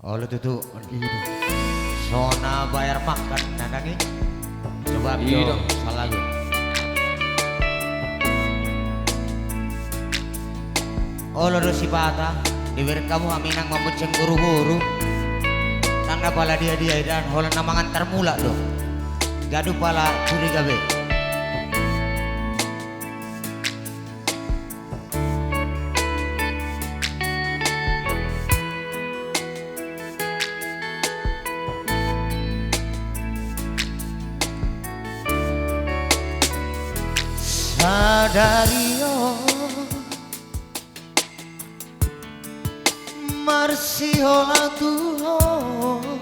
Oh lu tuh itu Sona bayar makan nandangi coba Iya. salah gue. Oh lu si patah diwer kamu aminang memuceng buru-buru tangga pala dia dan holan namangan termula lo gaduh pala curiga be. Sadario Marsiola Tuhan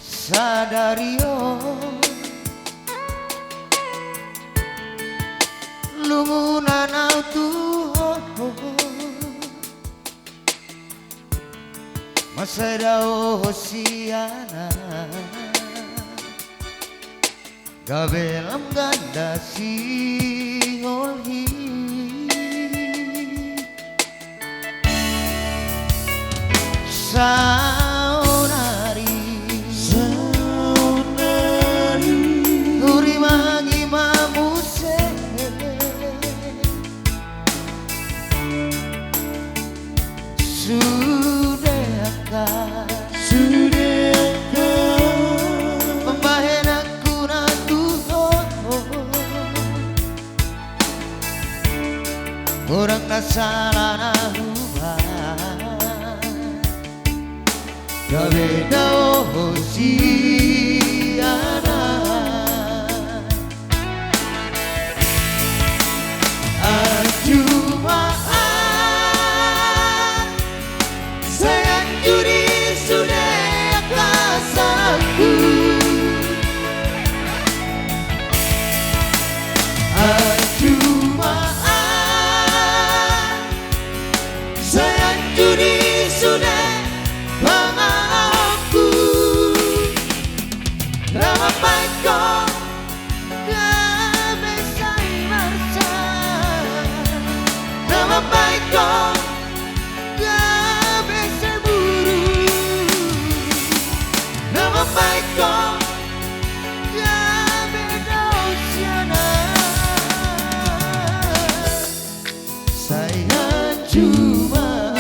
Sadario Lumunan Tuhan Masadao Hosiana Gabelam ganda si olhi Saunari Uri mangi mamuse Sudahkah orang nasalah na hubah Gabeda Hosiana Ajumaan sayang juri sudah kasaku sayang juri sudah mengaku nama baikku gak bisa merasa nama baikku gak bisa buru nama baikku gak beda usiana sayang cuma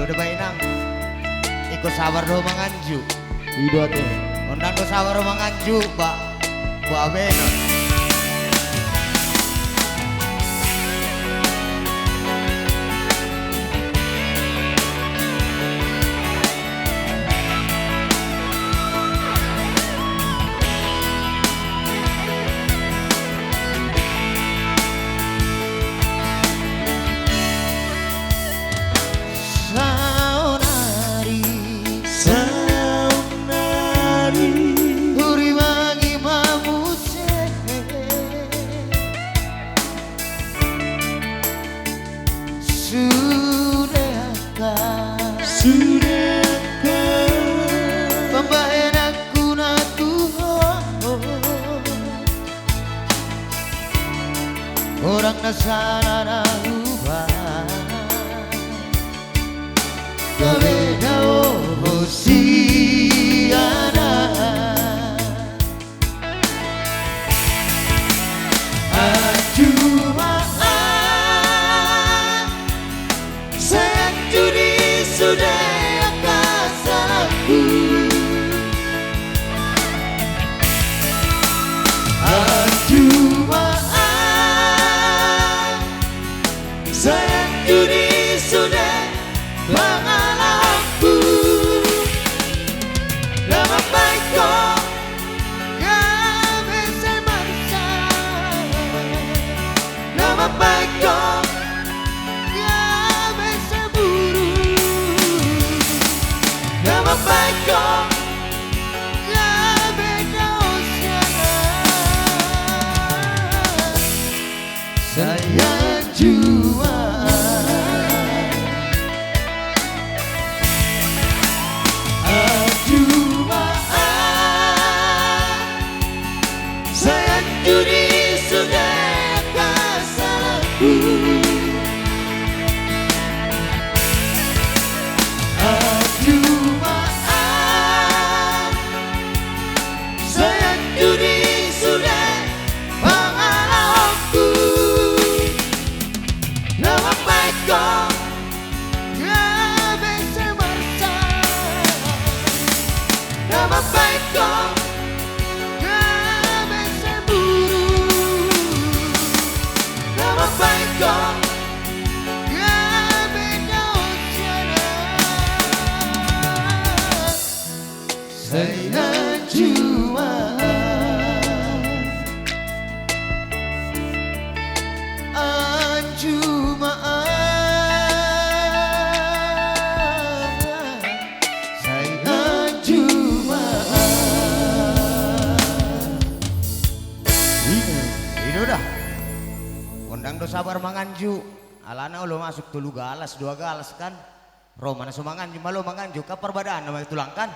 udah bainang ikut sabar do manganju Ido ate. undang do sabar do manganju Pak Bu Abeno Sudahkah pembahayan aku na Tuhan orang nasalah na hubah Gabeda Hosiana Ajumaan sayang juri sudah kasaku Ajumaan sayang juri sudah mengalahku nama baikku gak bisa merasa nama baikku gak bisa buru nama baikku gak beda usiana sayang jua Ajumaan sayang juri sudah kasaku Jumaat saya Jumaat itu dah undang do sabar manganju alana lo masuk tulu galas dua galas kan roh mana sumanganju malo manganju ka perbadaan nama tulang kan